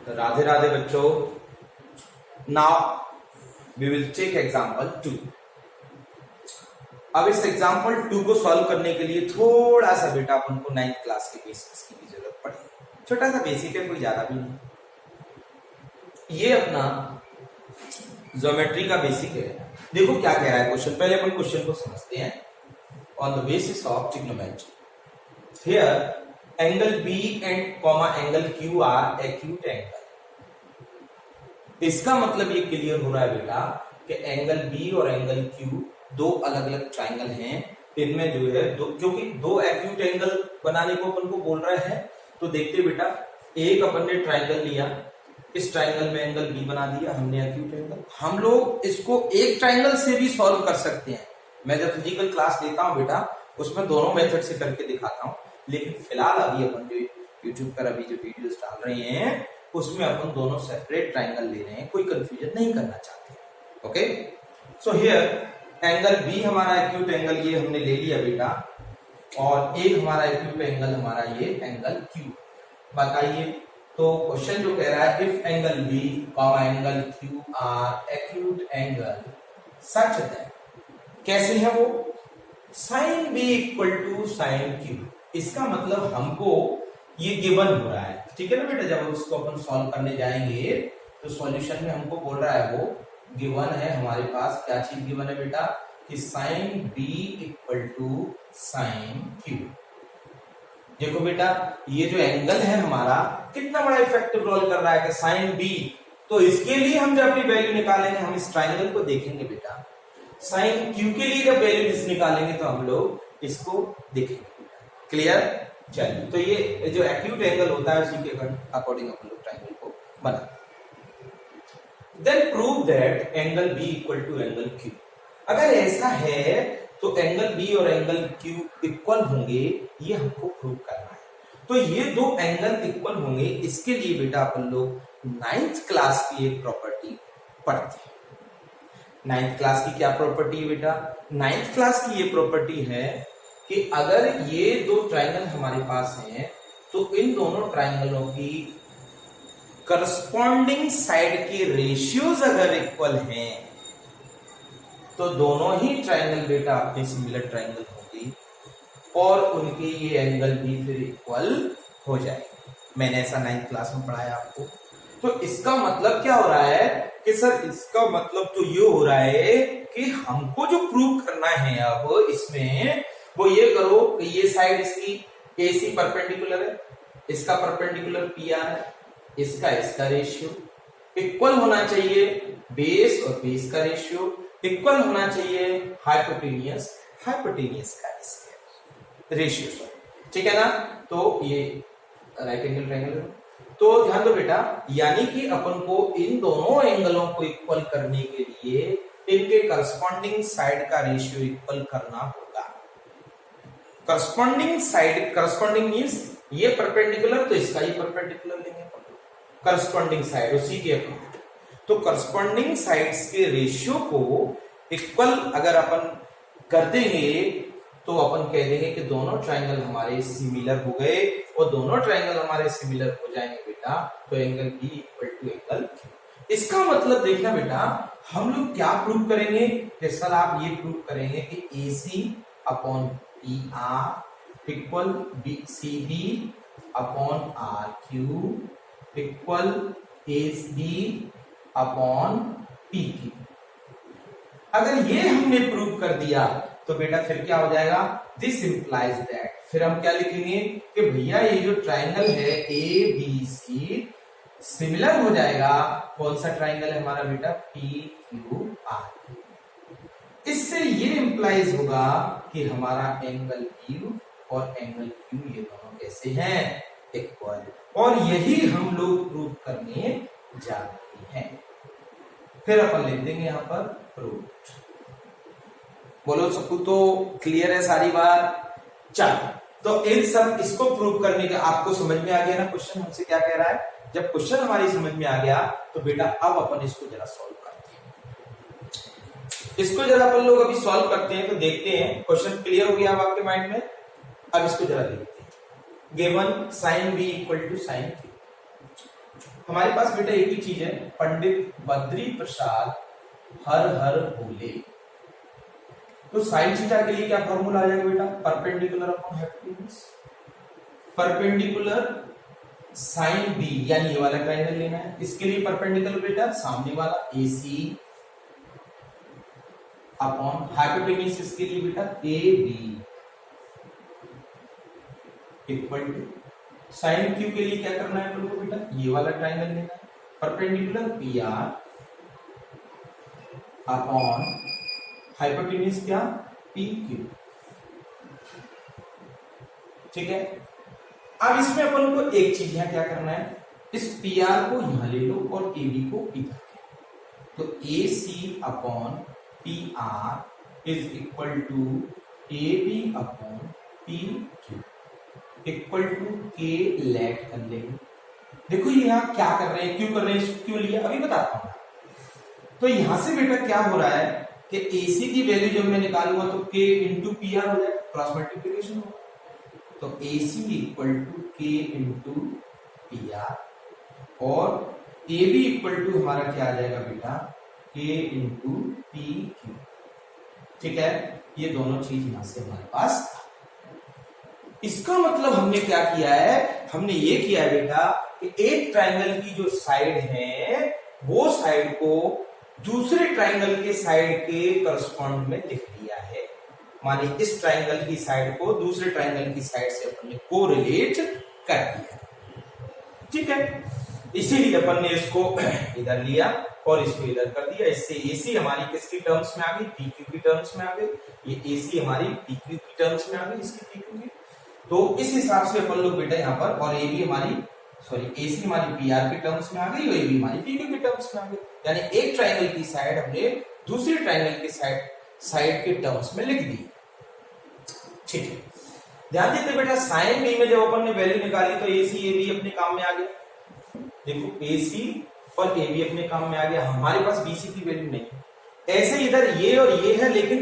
राधे राधे बच्चों। Now we will take example 2। अब इस एग्जांपल 2 को सॉल्व करने के लिए थोड़ा सा बेटा अपन को 9th क्लास के बेसिक्स की भी जरूरत पड़ेगी। छोटा सा बेसिक है, कोई ज्यादा भी नहीं। ये अपना ज्योमेट्री का बेसिक है। देखो क्या कह रहा है क्वेश्चन। पहले अपन क्वेश्चन को समझते हैं। On the basis of trigonometry here angle B and comma angle Q are acute angle. इसका मतलब ये क्लियर हो रहा है बेटा कि एंगल बी और एंगल क्यू दो अलग अलग ट्राइंगल हैं। इनमें जो है क्योंकि दो एक्यूट एंगल बनाने को अपन को बोल रहे हैं, तो देखते बेटा एक अपन ने ट्राइंगल लिया, इस ट्राइंगल में एंगल बी बना दिया हमने एक्यूट एंगल। हम लोग इसको एक ट्राइंगल से भी सॉल्व कर सकते हैं। मैं जब फिजिकल क्लास लेता हूं बेटा उसमें दोनों मेथड से करके दिखाता हूं, लेकिन फिलहाल अभी अपन जो यूट्यूब पर अभी जो वीडियोस डाल रहे हैं उसमें अपन दोनों सेपरेट ट्राइंगल ले रहे हैं, कोई कंफ्यूजन नहीं करना चाहते। Okay, so here angle B हमारा एक्यूट एंगल ये हमने ले लिया बेटा, और एक हमारा एक्यूट एंगल हमारा ये एंगल क्यू। बताइए तो क्वेश्चन जो कह रहा है if angle B comma angle Q are acute angle such that, कैसे है वो, sine B equal to sine Q. इसका मतलब हमको ये गिवन हो रहा है, ठीक है ना बेटा। जब उसको अपन सॉल्व करने जाएंगे तो सॉल्यूशन में हमको बोल रहा है वो गिवन है हमारे पास। क्या चीज गिवन है बेटा कि sine B equal to sine Q. देखो बेटा ये जो एंगल है हमारा कितना बड़ा इफेक्टिव रोल कर रहा है कि साइन बी, तो इसके लिए हम जब अपनी वैल्यू निकालेंगे हम इस ट्राइंगल को देखेंगे बेटा। साइन क्यू के लिए जब वैल्यू निकालेंगे तो हम लोग इसको देखेंगे। क्लियर? चलिए, तो ये जो एक्यूट एंगल होता है उसी के अकॉर्डिंग अपन लोग ट्राइंगल को बनाते हैं। Then prove that angle B equal to angle Q. अगर ऐसा है तो एंगल बी और एंगल क्यू इक्वल होंगे, ये हमको प्रूव करना है। तो ये दो एंगल इक्वल होंगे, इसके लिए बेटा अपन लोग 9th क्लास की एक प्रॉपर्टी पढ़ते हैं। 9th क्लास की क्या प्रॉपर्टी है बेटा? 9th क्लास की ये प्रॉपर्टी है कि अगर ये दो ट्राइंगल हमारे पास हैं तो इन दोनों ट्राइंगलों की करस्पॉन्डिंग साइड के रेशियोज अगर इक्वल हैं तो दोनों ही ट्राइंगल बेटा अपने सिमिलर ट्राइंगल होंगे और उनके ये एंगल भी फिर इक्वल हो जाएंगे। मैंने ऐसा 9th क्लास में पढ़ाया आपको। तो इसका मतलब क्या हो रहा है कि सर इसका मतलब तो ये हो रहा है कि हमको जो प्रूव करना है अब इसमें वो ये करो कि ये साइड इसकी AC परपेंडिकुलर है, इसका परपेंडिकुलर PR है, इसका रेशियो इक्वल होना चाहिए, बेस और बेस का रेशियो इक्वल होना चाहिए, हाइपोटेनियस का रेशियो, ठीक है ना। तो ये राइट एंगल ट्रायंगल। तो ध्यान दो बेटा, यानी कि अपन को इन दोनों एंगलों को इक्वल करने के लिए इनके करस्पॉन्डिंग साइड का रेशियो इक्वल करना होगा। करस्पॉन्डिंग मींस ये परपेंडिकुलर तो इसका ही परपेंडिकुलर लेंगे, करस्पॉन्डिंग साइड उसी के अकॉर्डिंग। तो करस्पॉन्डिंग साइड्स के रेशियो को इक्वल अगर अपन कर देंगे तो अपन कह देंगे कि दोनों ट्राइंगल हमारे सिमिलर हो गए, और दोनों ट्राइंगल हमारे सिमिलर हो जाएंगे बेटा तो angle B equal to angle Q. इसका मतलब देखना बेटा हम लोग क्या प्रूव करेंगे कि सर आप ये प्रूव करेंगे कि AC upon PR equal CB upon RQ equal AB upon PQ। अगर ये हमने प्रूव कर दिया तो बेटा फिर क्या हो जाएगा, दिस इंप्लाइज दैट, फिर हम क्या लिखेंगे कि भैया ये जो ट्राइंगल है ABC सिमिलर हो जाएगा, कौन सा ट्राइंगल है हमारा बेटा, PQR। इससे ये इंप्लाइज होगा कि हमारा एंगल Q और एंगल Q ये दोनों कैसे हैं, इक्वल। और यही हम लोग प्रूव करने जा रहे हैं। फिर अपन लिख देंगे यहां पर प्रूफ। बोलो सबको तो क्लियर है सारी बात? चलो, तो इन सब इसको प्रूव करने का आपको समझ में आ गया ना क्वेश्चन हमसे क्या कह रहा है। जब क्वेश्चन हमारी समझ में आ गया तो बेटा अब अपन इसको जरा सॉल्व करते हैं। इसको जरा अपन लोग अभी सॉल्व करते हैं तो देखते हैं क्वेश्चन क्लियर हो गया अब आपके माइंड में। अब इसको जरा देखते हैं। Given sine B equal to sine Q. हमारे पास बेटा एक ही चीज है, पंडित बद्री प्रसाद हर हर बोले। तो साइन थीटा के लिए क्या फॉर्मूला आ जाएगा बेटा, perpendicular upon hypotenuse. Perpendicular sine B यानी ये वाला ट्रायंगल लेना है, इसके लिए परपेंडिकुलर बेटा सामने वाला AC अपॉन हाइपोटेन्यूज, इसके लिए बेटा AB equal to sine Q के लिए क्या करना है बोलो बेटा, ये वाला ट्रायंगल लेना है, परपेंडिकुलर PR अपॉन हाइपोटेन्यूज क्या PQ। ठीक है, अब इसमें अपन को एक चीज यहां क्या करना है, इस PR को यहां ले लो और AB को P तो AC upon PR is equal to AB upon PQ equal to K let कर लेंगे। देखो ये यहाँ क्या कर रहे हैं, क्यों कर रहे हैं, इसको क्यों लिया अभी बताता हूं। तो यहां से बेटा क्या हो रहा है कि AC की वैल्यू जब मैं निकालूंगा तो K इंटू PR हो जाएगा, क्रॉस मल्टीप्लिकेशन होगा। तो AC equal to K into PR और AB इक्वल टू हमारा क्या आ जाएगा बेटा, K इंटू PQ। ठीक है, ये दोनों चीज यहां से हमारे पास। इसका मतलब हमने क्या किया है, हमने ये किया है बेटा कि एक ट्रायंगल की जो साइड है वो साइड को दूसरे ट्रायंगल के साइड के करस्पॉन्ड में लिख दिया है। मानिए इस ट्रायंगल की साइड को दूसरे ट्रायंगल की साइड से अपन ने कोरिलेट कर दिया। ठीक है, इसीलिए अपन ने इसको इधर लिया और इसको इधर कर दिया। इससे AC हमारी किसकी टर्म्स में आ गई, PQ की टर्म्स में आ गई। ये AC हमारी PQ की टर्म्स में आ गई, इसकी PQ की। तो इस हिसाब से अपन लोग बेटा यहाँ पर, और AB हमारी AC हमारी PR की टर्म्स में आ गई और AB हमारी PQ की टर्म्स में आ गई। यानी एक ट्रायंगल की साइड हमने दूसरे ट्रायंगल की साइड के टर्म्स में लिख दी। ठीक है, ध्यान देते बेटा साइन बी में जब अपन ने वैल्यू निकाली तो AC AB अपने काम में आ गया। देखो AC और AB अपने काम में आ गया, हमारे पास BC की वैल्यू नहीं। ऐसे इधर ये और ये है लेकिन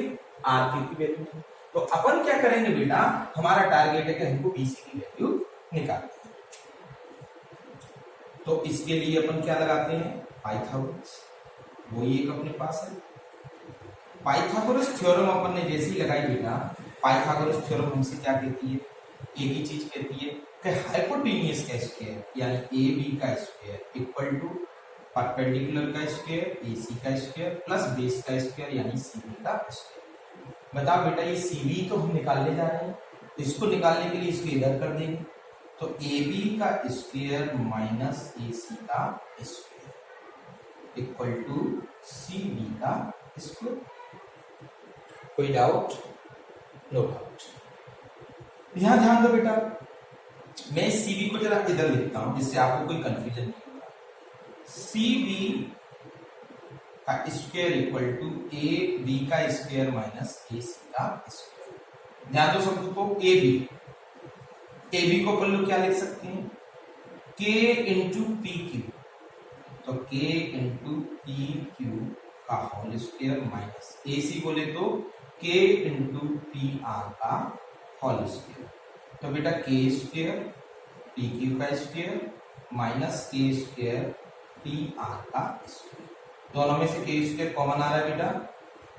RQ की वैल्यू नहीं। तो अपन क्या करेंगे बेटा, हमारा टारगेट है कि हमको BC की वैल्यू निकालनी है। तो इसके लिए अपन क्या लगाते हैं, पाइथागोरस, वो एक अपने पास है। पाइथागोरस थ्योरम अपन ने जैसे ही लगाई बेटा, पाइथागोरस थ्योरम हमसे क्या कहती है, एक ही चीज कहती है कि हाइपोटेन्यूज का स्क्वायर यानी AB का स्क्वायर इक्वल टू परपेंडिकुलर का स्क्वायर AC का स्क्वायर प्लस बेस का स्क्वायर यानी CB का स्क्वायर। बताओ बेटा ये CB तो हम निकालने जा रहे हैं, इसको निकालने के लिए इसको इधर कर देंगे तो AB का स्क्वायर माइनस AC का स्क्वायर इक्वल टू CB का स्क्वायर। कोई डाउट? No doubt. यहां ध्यान दो बेटा, मैं CB को जरा इधर लिखता हूं जिससे आपको कोई कंफ्यूजन नहीं होगा। CB का स्क्वायर इक्वल टू AB का स्क्वायर माइनस AC का स्क्वायर। ध्यान दो सबको, को AB को अपन लोग क्या लिख सकते हैं, K इंटू PQ। तो K इंटू PQ का होल स्क्वायर माइनस AC बोले तो K इंटू PR का होल स्क्वायर। तो बेटा K स्क्वायर PQ का square minus K square PR का स्क्वायर। दोनों में से K स्क्वायर कॉमन आ रहा है बेटा,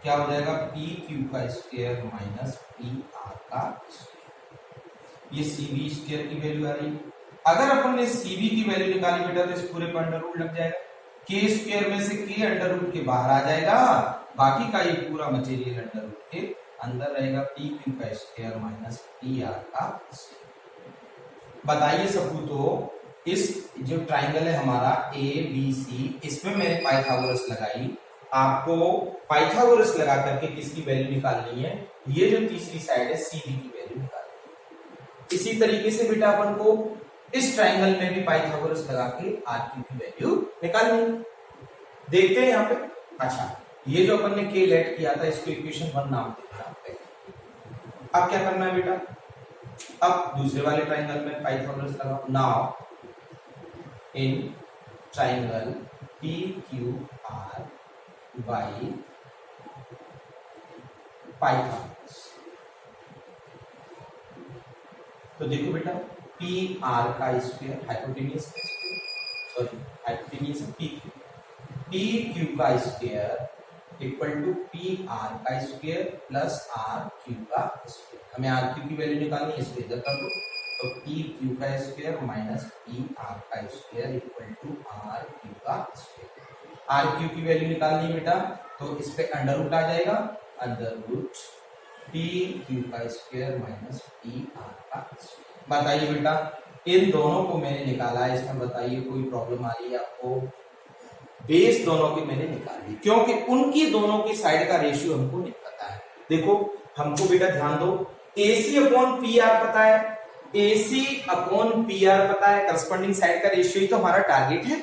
क्या हो जाएगा PQ का स्क्वायर माइनस PR का स्क्वायर। ये CB स्क्वायर की वैल्यू आ रही है। अगर अपन ने CB की वैल्यू निकाली बेटा तो इस पूरे पर अंडर रूट लग जाएगा, K स्क्वायर में से K अंडर रूट के बाहर आ जाएगा, बाकी का ये पूरा मटेरियल अंडर रूट के अंदर रहेगा, PQ का स्क्वायर माइनस PR का स्क्वायर। बताइए सबको, तो इस जो ट्राइंगल है हमारा ABC, इसमें मैंने पाइथागोरस लगाई, आपको पाइथागोरस लगा करके किसकी वैल्यू निकालनी है, ये जो तीसरी साइड है CB की वैल्यू निकालनी है। इसी तरीके से बेटा अपन को इस ट्राइंगल में भी पाइथागोरस लगा के RQ की वैल्यू निकालनी है। देखते हैं यहाँ पे। अच्छा, ये जो अपन ने K लेट किया था इसको इक्वेशन 1 नाम देना। अब क्या करना है बेटा, अब दूसरे वाले ट्राइंगल में पाइथागोरस लगाओ। Now in triangle PQR by Pythagoras, तो देखो बेटा PR का स्क्वायर हाइपोटेन्यूज का square, sorry it means P Q का square equal to P R का स्क्वायर प्लस आर क्यू का स्क्वायर। हमें आर क्यू की वैल्यू निकालनी है, इसको इधर कर दो, तो पी क्यू का स्क्वायर माइनस पी आर का square equal to R Q का स्क्वायर। आर क्यू की वैल्यू निकालनी है बेटा, तो इस पे अंडर रूट आ जाएगा, अंडर रूट पी क्यू का स्क्वायर माइनस पी आर का स्क्वायर। बताइए बेटा, इन दोनों को मैंने निकाला है, इसमें बताइए कोई प्रॉब्लम आ रही है आपको? बेस दोनों की मैंने निकाल दी, क्योंकि उनकी दोनों की साइड का रेशियो हमको नहीं पता है। देखो हमको बेटा ध्यान दो, AC अपॉन पी आर पता है, AC अपॉन पी आर पता है, करस्पॉन्डिंग साइड का रेशियो ही तो हमारा टारगेट है।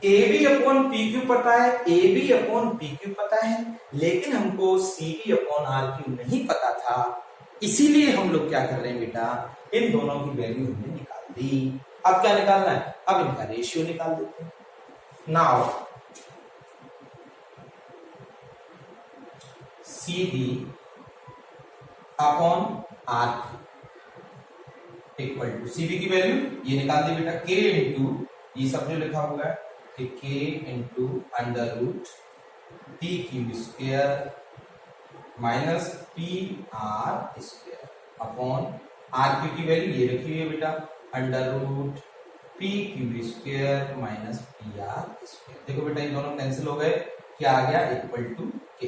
AB अपॉन पी क्यू पता है, AB अपॉन पी क्यू पता है, लेकिन हमको CB अपॉन आर क्यू नहीं पता था, इसीलिए हम लोग क्या कर रहे हैं बेटा, इन दोनों की वैल्यू हमने निकाल दी। अब क्या निकालना है? अब इनका रेशियो निकाल देते हैं। Now CB upon R equal to, CB की वैल्यू ये निकाल दी बेटा, K इंटू ये सब जो लिखा हुआ है कि K into under root P Q square minus P R square upon R Q की वैल्यू ये रखी हुई है बेटा, under root P Q square minus P R square. देखो बेटा ये दोनों कैंसिल हो गए, क्या आ गया? इक्वल टू के।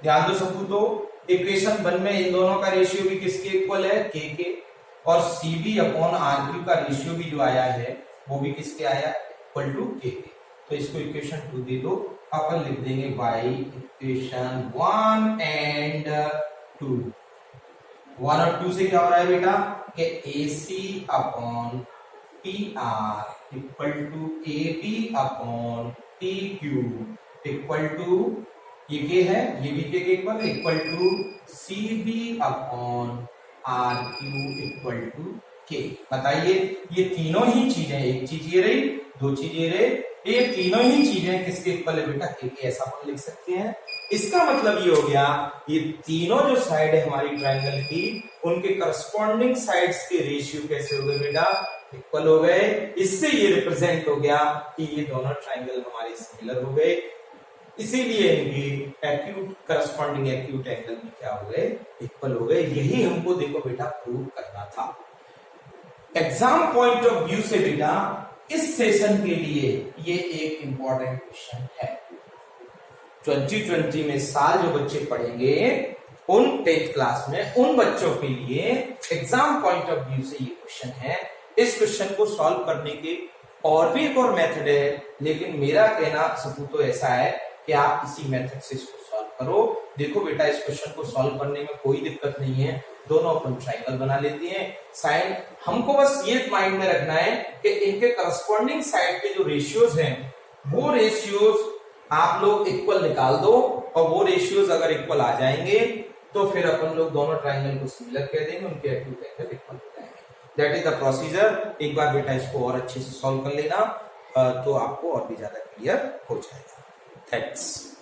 ध्यान दो सबको, तो इक्वेशन 1 में इन दोनों का रेशियो भी किसके इक्वल है? के। और CB अपॉन आर क्यू का रेशियो भी जो आया है वो भी किसके आया? इक्वल टू के। तो इसको इक्वेशन 2 दे दो, अपन लिख देंगे बाई इक्वेशन 1 एंड 2। 1 और 2 से क्या हो रहा है बेटा कि AC upon P R equal to AB upon P Q equal to, ये के है, ये भी K equal to CB upon R Q equal to K. बताइए ये तीनों ही चीजें, एक चीज ये रही, दो चीज ये रही, ये तीनों ही चीजें किसके इक्वल है बेटा? के। ऐसा अपन लिख सकते हैं। इसका मतलब ये हो गया, ये तीनों जो साइड है हमारी ट्रायंगल की, उनके करस्पॉन्डिंग साइड्स के रेशियो कैसे हो गए बेटा? इक्वल हो गए। इससे ये रिप्रेजेंट हो गया कि ये दोनों ट्रायंगल हमारे सिमिलर हो गए, इसीलिए इनकी एक्यूट करस्पॉन्डिंग एक्यूट एंगल भी क्या हो गए? इक्वल हो गए। यही हमको देखो बेटा प्रूव करना था। एग्जाम पॉइंट ऑफ व्यू से बेटा इस सेशन के लिए ये एक इंपॉर्टेंट क्वेश्चन है। 2020 में साल जो बच्चे पढ़ेंगे उन 10th क्लास में, उन बच्चों के लिए एग्जाम पॉइंट ऑफ व्यू से ये क्वेश्चन है। इस क्वेश्चन को सॉल्व करने के और भी एक और मेथड है, लेकिन मेरा कहना सबूत तो ऐसा है कि आप इसी मेथड से इसको सॉल्व करो। देखो बेटा इस क्वेश्चन को सॉल्व करने में कोई दिक्कत नहीं है, दोनों अपन ट्रायंगल बना लेते हैं। साइन हमको बस ये माइंड में रखना है कि इनके करस्पॉन्डिंग साइड के जो रेशियोज हैं वो रेशियोज आप लोग इक्वल निकाल दो, और वो रेशियोज अगर इक्वल आ जाएंगे तो फिर अपन लोग दोनों ट्रायंगल को सिमिलर कह देंगे, उनके एक्यूट एंगल इक्वल हो जाएंगे। That is the procedure. एक बार बेटा इसको और अच्छे से सॉल्व कर लेना तो आपको और भी ज्यादा क्लियर हो जाएगा। थैंक्स।